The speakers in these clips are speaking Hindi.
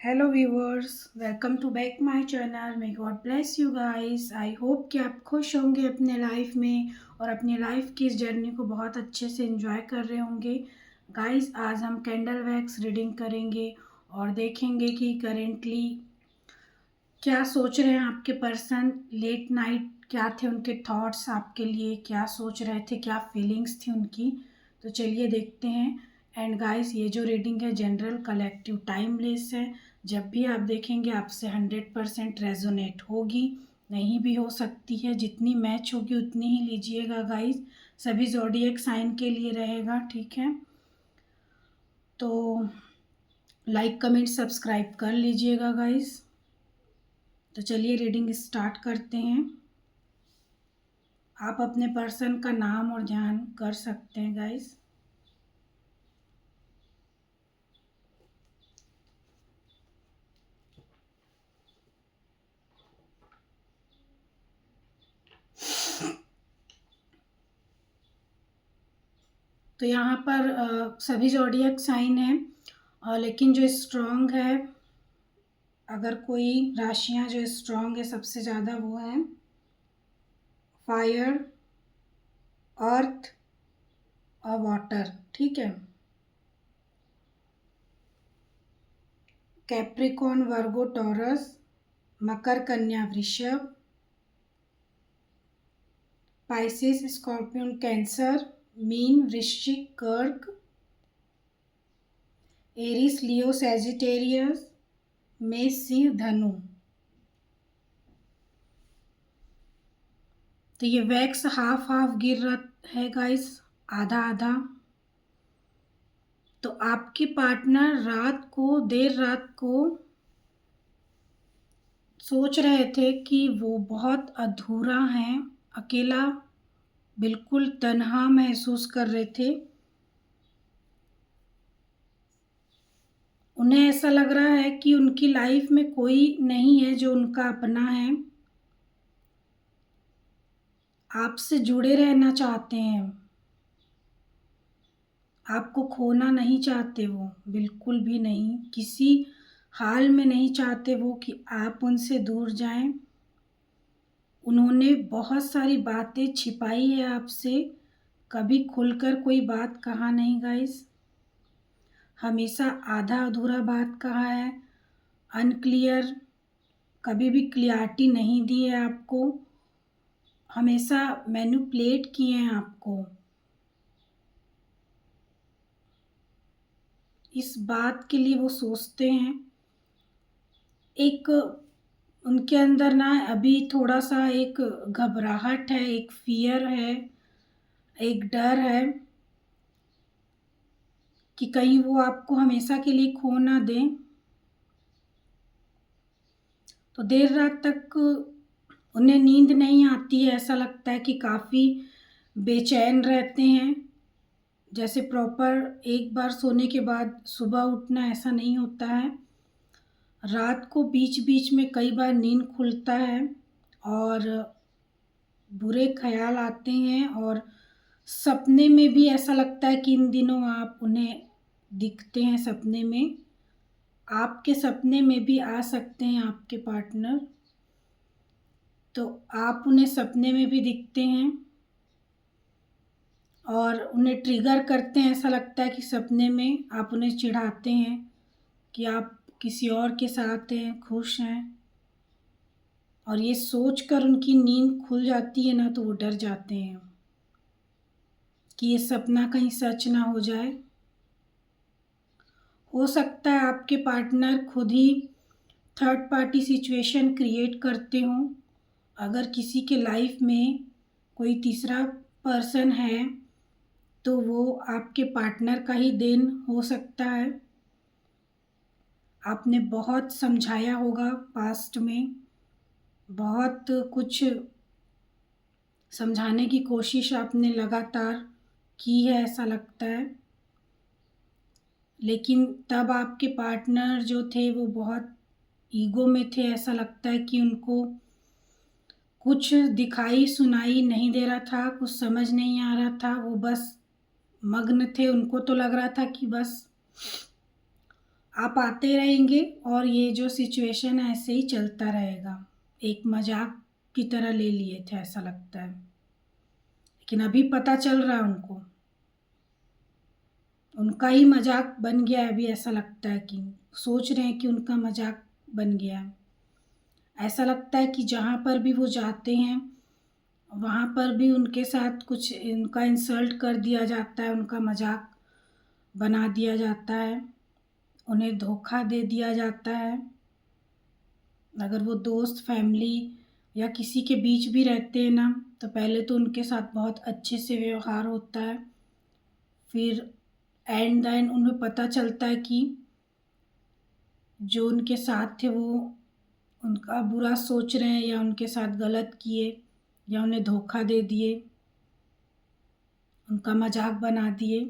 Hello viewers, welcome to back my channel. May God bless you guys. I hope कि आप खुश होंगे अपने लाइफ में और अपनी लाइफ की इस जर्नी को बहुत अच्छे से एंजॉय कर रहे होंगे। गाइस, आज हम कैंडल वैक्स रीडिंग करेंगे और देखेंगे कि करेंटली क्या सोच रहे हैं आपके पर्सन। लेट नाइट क्या थे उनके थॉट्स आपके लिए, क्या सोच रहे थे, क्या फीलिंग्स थी उनकी। तो चलिए देखते हैं। एंड गाइस, ये जो रीडिंग है जनरल कलेक्टिव टाइमलेस है। जब भी आप देखेंगे आपसे 100% रेजोनेट होगी, नहीं भी हो सकती है। जितनी मैच होगी उतनी ही लीजिएगा गाइस। सभी ज़ोडिएक साइन के लिए रहेगा, ठीक है। तो लाइक कमेंट सब्सक्राइब कर लीजिएगा गाइस। तो चलिए रीडिंग स्टार्ट करते हैं। आप अपने पर्सन का नाम और ध्यान कर सकते हैं गाइस। तो यहाँ पर सभी ज़ोडिएक साइन है, लेकिन जो स्ट्रॉन्ग है, अगर कोई राशियाँ जो स्ट्रॉन्ग है सबसे ज़्यादा, वो है फायर, अर्थ और वाटर, ठीक है। कैप्रिकॉर्न, वर्गो, टॉरस, मकर, कन्या, वृषभ, पाइसेस, स्कॉर्पियन, कैंसर, मीन, वृश्चिक, कर्क, एरिस, लियो, सैजिटेरियस, मेष, सिंह, धनु। तो ये वैक्स हाफ हाफ गिर रहा है गाइस, आधा आधा। तो आपके पार्टनर देर रात को सोच रहे थे कि वो बहुत अधूरा है, अकेला, बिल्कुल तन्हा महसूस कर रहे थे। उन्हें ऐसा लग रहा है कि उनकी लाइफ में कोई नहीं है जो उनका अपना है। आपसे जुड़े रहना चाहते हैं, आपको खोना नहीं चाहते, वो बिल्कुल भी नहीं, किसी हाल में नहीं चाहते वो कि आप उनसे दूर जाएं। उन्होंने बहुत सारी बातें छिपाई है आपसे, कभी खुलकर कोई बात कहा नहीं गाइस। हमेशा आधा अधूरा बात कहा है, अनक्लियर, कभी भी क्लियरिटी नहीं दी है आपको, हमेशा मैनिपुलेट किए हैं आपको। इस बात के लिए वो सोचते हैं। एक उनके अंदर ना अभी थोड़ा सा एक घबराहट है, एक फियर है, एक डर है कि कहीं वो आपको हमेशा के लिए खो ना दें। तो देर रात तक उन्हें नींद नहीं आती है, ऐसा लगता है कि काफ़ी बेचैन रहते हैं। जैसे प्रॉपर एक बार सोने के बाद सुबह उठना, ऐसा नहीं होता है। रात को बीच बीच में कई बार नींद खुलता है और बुरे ख्याल आते हैं, और सपने में भी ऐसा लगता है कि इन दिनों आप उन्हें दिखते हैं सपने में। आपके सपने में भी आ सकते हैं आपके पार्टनर, तो आप उन्हें सपने में भी दिखते हैं और उन्हें ट्रिगर करते हैं। ऐसा लगता है कि सपने में आप उन्हें चिढ़ाते हैं कि आप किसी और के साथ हैं, खुश हैं, और ये सोचकर उनकी नींद खुल जाती है ना, तो वो डर जाते हैं कि ये सपना कहीं सच ना हो जाए। हो सकता है आपके पार्टनर खुद ही थर्ड पार्टी सिचुएशन क्रिएट करते हों। अगर किसी के लाइफ में कोई तीसरा पर्सन है तो वो आपके पार्टनर का ही देन हो सकता है। आपने बहुत समझाया होगा पास्ट में, बहुत कुछ समझाने की कोशिश आपने लगातार की है, ऐसा लगता है। लेकिन तब आपके पार्टनर जो थे वो बहुत ईगो में थे। ऐसा लगता है कि उनको कुछ दिखाई सुनाई नहीं दे रहा था, कुछ समझ नहीं आ रहा था, वो बस मग्न थे। उनको तो लग रहा था कि बस आप आते रहेंगे और ये जो सिचुएशन है ऐसे ही चलता रहेगा। एक मजाक की तरह ले लिए थे ऐसा लगता है, लेकिन अभी पता चल रहा है उनको, उनका ही मजाक बन गया है। अभी ऐसा लगता है कि सोच रहे हैं कि उनका मजाक बन गया है। ऐसा लगता है कि जहाँ पर भी वो जाते हैं वहाँ पर भी उनके साथ कुछ उनका इंसल्ट कर दिया जाता है, उनका मजाक बना दिया जाता है, उन्हें धोखा दे दिया जाता है। अगर वो दोस्त, फैमिली या किसी के बीच भी रहते हैं ना, तो पहले तो उनके साथ बहुत अच्छे से व्यवहार होता है, फिर एंड देन उन्हें पता चलता है कि जो उनके साथ थे वो उनका बुरा सोच रहे हैं या उनके साथ गलत किए या उन्हें धोखा दे दिए, उनका मजाक बना दिए।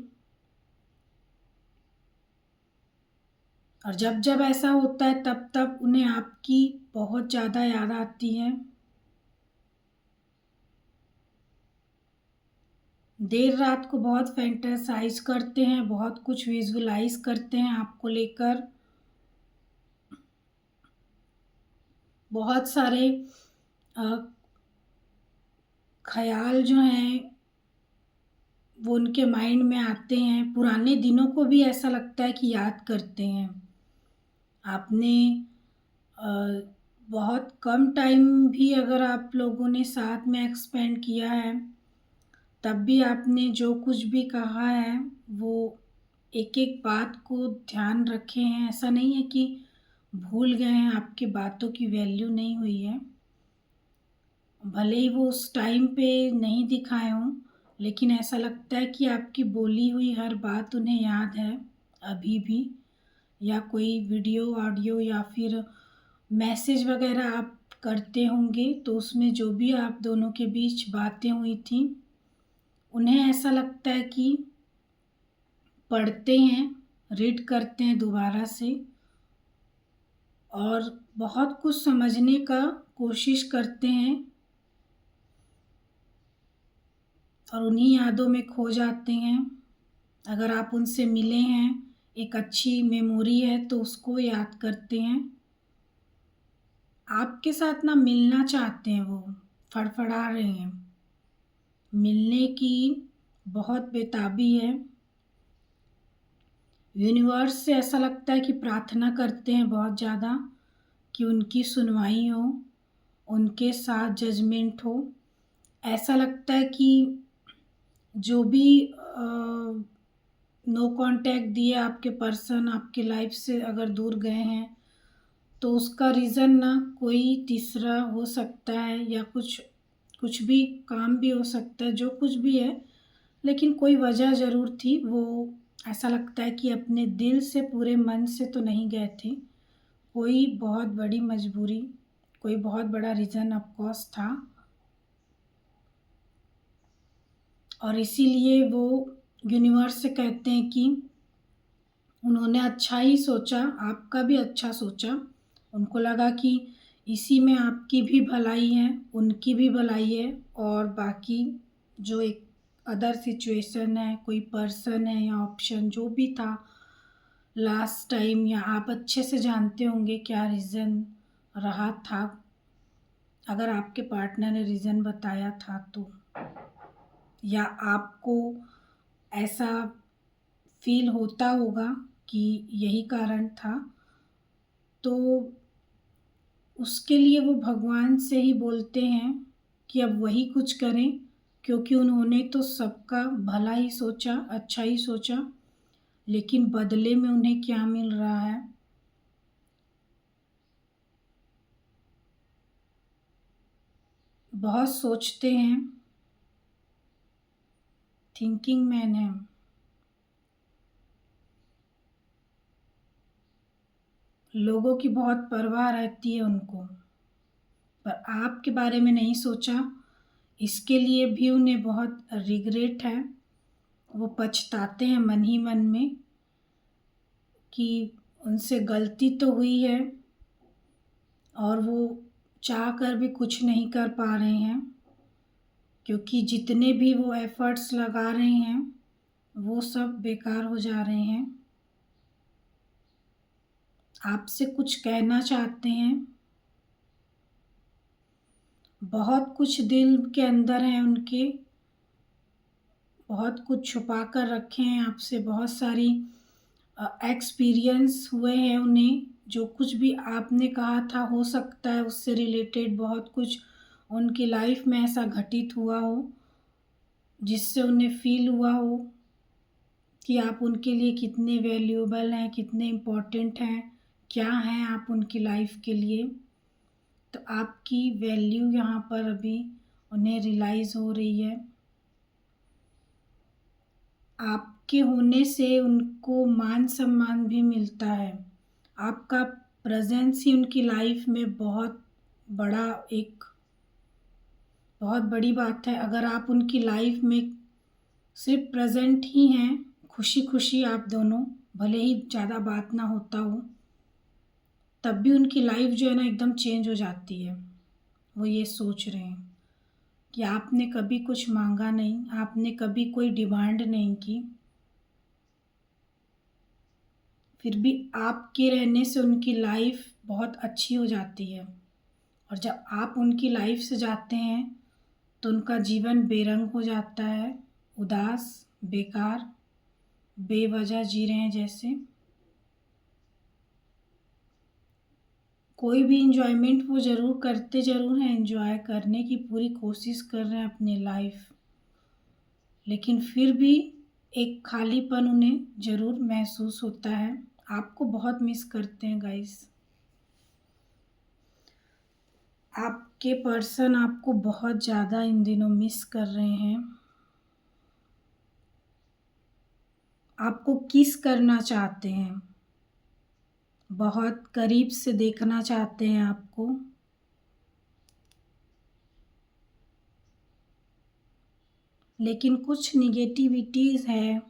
और जब जब ऐसा होता है तब तब उन्हें आपकी बहुत ज़्यादा याद आती है। देर रात को बहुत फैंटेसाइज करते हैं, बहुत कुछ विजुअलाइज करते हैं आपको लेकर। बहुत सारे अ, ख़याल जो हैं वो उनके माइंड में आते हैं। पुराने दिनों को भी ऐसा लगता है कि याद करते हैं। आपने अ, बहुत कम टाइम भी अगर आप लोगों ने साथ में एक्सपेंड किया है, तब भी आपने जो कुछ भी कहा है वो एक एक बात को ध्यान रखे हैं। ऐसा नहीं है कि भूल गए हैं, आपकी बातों की वैल्यू नहीं हुई है। भले ही वो उस टाइम पे नहीं दिखाए हों, लेकिन ऐसा लगता है कि आपकी बोली हुई हर बात उन्हें याद है अभी भी। या कोई वीडियो, ऑडियो या फिर मैसेज वगैरह आप करते होंगे तो उसमें जो भी आप दोनों के बीच बातें हुई थी, उन्हें ऐसा लगता है कि पढ़ते हैं, रीड करते हैं दोबारा से और बहुत कुछ समझने का कोशिश करते हैं और उन्हीं यादों में खो जाते हैं। अगर आप उनसे मिले हैं, एक अच्छी मेमोरी है तो उसको याद करते हैं। आपके साथ ना मिलना चाहते हैं, वो फड़फड़ा रहे हैं, मिलने की बहुत बेताबी है। यूनिवर्स से ऐसा लगता है कि प्रार्थना करते हैं बहुत ज़्यादा कि उनकी सुनवाई हो, उनके साथ जजमेंट हो। ऐसा लगता है कि जो भी नो कांटेक्ट दिए आपके पर्सन आपके लाइफ से अगर दूर गए हैं, तो उसका रीज़न ना कोई तीसरा हो सकता है या कुछ कुछ भी काम भी हो सकता है, जो कुछ भी है, लेकिन कोई वजह ज़रूर थी। वो ऐसा लगता है कि अपने दिल से, पूरे मन से तो नहीं गए थे। कोई बहुत बड़ी मजबूरी, कोई बहुत बड़ा रीज़न ऑफ कोर्स था और इसीलिए वो यूनिवर्स से कहते हैं कि उन्होंने अच्छा ही सोचा, आपका भी अच्छा सोचा। उनको लगा कि इसी में आपकी भी भलाई है, उनकी भी भलाई है और बाकी जो एक अदर सिचुएशन है, कोई पर्सन है या ऑप्शन जो भी था लास्ट टाइम, या आप अच्छे से जानते होंगे क्या रीज़न रहा था, अगर आपके पार्टनर ने रीज़न बताया था तो, या आपको ऐसा फील होता होगा कि यही कारण था, तो उसके लिए वो भगवान से ही बोलते हैं कि अब वही कुछ करें, क्योंकि उन्होंने तो सबका भला ही सोचा, अच्छा ही सोचा, लेकिन बदले में उन्हें क्या मिल रहा है। बहुत सोचते हैं, थिंकिंग मैन है, लोगों की बहुत परवाह रहती है उनको, पर आपके बारे में नहीं सोचा। इसके लिए भी उन्हें बहुत रिग्रेट है। वो पछताते हैं मन ही मन में कि उनसे गलती तो हुई है और वो चाह कर भी कुछ नहीं कर पा रहे हैं, क्योंकि जितने भी वो एफ़र्ट्स लगा रहे हैं वो सब बेकार हो जा रहे हैं। आपसे कुछ कहना चाहते हैं। बहुत कुछ दिल के अंदर है उनके, बहुत कुछ छुपा कर रखे हैं आपसे, बहुत सारी एक्सपीरियंस हुए हैं उन्हें। जो कुछ भी आपने कहा था, हो सकता है उससे रिलेटेड बहुत कुछ उनकी लाइफ में ऐसा घटित हुआ हो जिससे उन्हें फील हुआ हो कि आप उनके लिए कितने वैल्यूएबल हैं, कितने इम्पोर्टेंट हैं, क्या हैं आप उनकी लाइफ के लिए। तो आपकी वैल्यू यहाँ पर अभी उन्हें रियलाइज़ हो रही है। आपके होने से उनको मान सम्मान भी मिलता है। आपका प्रेजेंस ही उनकी लाइफ में बड़ा एक बहुत बड़ी बात है। अगर आप उनकी लाइफ में सिर्फ प्रेजेंट ही हैं, खुशी खुशी आप दोनों, भले ही ज़्यादा बात ना होता हो, तब भी उनकी लाइफ जो है ना एकदम चेंज हो जाती है। वो ये सोच रहे हैं कि आपने कभी कुछ मांगा नहीं, आपने कभी कोई डिमांड नहीं की, फिर भी आपके रहने से उनकी लाइफ बहुत अच्छी हो जाती है। और जब आप उनकी लाइफ से जाते हैं तो उनका जीवन बेरंग हो जाता है, उदास, बेकार, बेवजह जी रहे हैं जैसे। कोई भी इंजॉयमेंट वो ज़रूर करते ज़रूर हैं, इंजॉय करने की पूरी कोशिश कर रहे हैं अपनी लाइफ, लेकिन फिर भी एक खालीपन उन्हें ज़रूर महसूस होता है। आपको बहुत मिस करते हैं गाइस। आपके पर्सन आपको बहुत ज़्यादा इन दिनों मिस कर रहे हैं। आपको किस करना चाहते हैं, बहुत करीब से देखना चाहते हैं आपको। लेकिन कुछ निगेटिविटीज़ है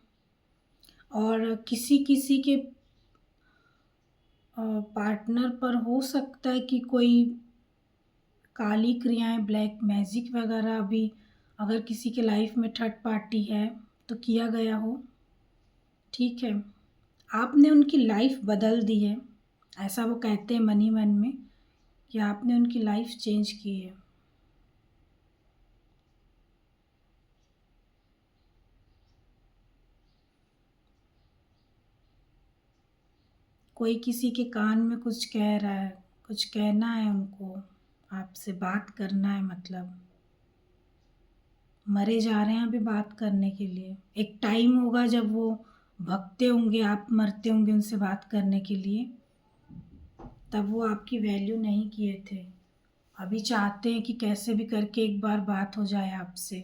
और किसी किसी के पार्टनर पर हो सकता है कि कोई काली क्रियाएं, ब्लैक मैजिक वगैरह भी, अगर किसी के लाइफ में थर्ड पार्टी है तो किया गया हो। ठीक है, आपने उनकी लाइफ बदल दी है, ऐसा वो कहते हैं मन ही मन में कि आपने उनकी लाइफ चेंज की है। कोई किसी के कान में कुछ कह रहा है, कुछ कहना है उनको, आपसे बात करना है, मतलब मरे जा रहे हैं अभी बात करने के लिए। एक टाइम होगा जब वो भगते होंगे, आप मरते होंगे उनसे बात करने के लिए, तब वो आपकी वैल्यू नहीं किए थे। अभी चाहते हैं कि कैसे भी करके एक बार बात हो जाए आपसे।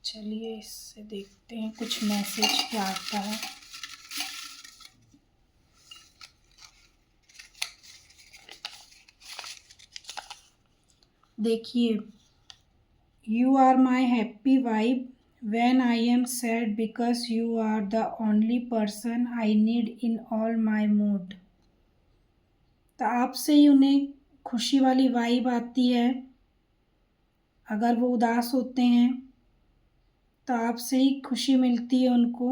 चलिए इससे देखते हैं कुछ मैसेज क्या आता है। देखिए, you are my happy vibe when I am sad because you are the only person I need in all my mood। तो आपसे ही उन्हें खुशी वाली वाइब आती है। अगर वो उदास होते हैं तो आपसे ही खुशी मिलती है उनको।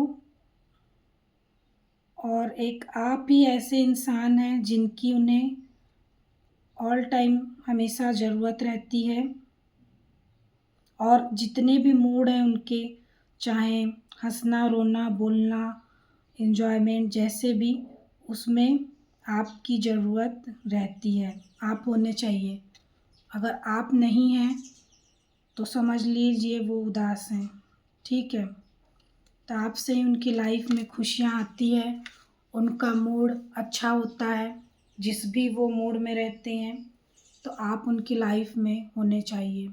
और एक आप ही ऐसे इंसान हैं जिनकी उन्हें ऑल टाइम हमेशा ज़रूरत रहती है। और जितने भी मूड हैं उनके, चाहे हंसना, रोना, बोलना, एंजॉयमेंट, जैसे भी, उसमें आपकी ज़रूरत रहती है। आप होने चाहिए। अगर आप नहीं हैं तो समझ लीजिए वो उदास हैं। ठीक है, तो आपसे ही उनकी लाइफ में खुशियाँ आती है, उनका मूड अच्छा होता है। जिस भी वो मूड में रहते हैं तो आप उनकी लाइफ में होने चाहिए।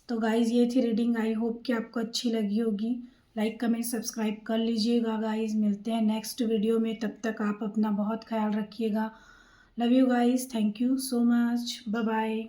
तो गाइज़, ये थी रीडिंग। आई होप कि आपको अच्छी लगी होगी। लाइक, कमेंट, सब्सक्राइब कर लीजिएगा गाइज़। मिलते हैं नेक्स्ट वीडियो में, तब तक आप अपना बहुत ख्याल रखिएगा। Love you guys, thank you so much, bye bye.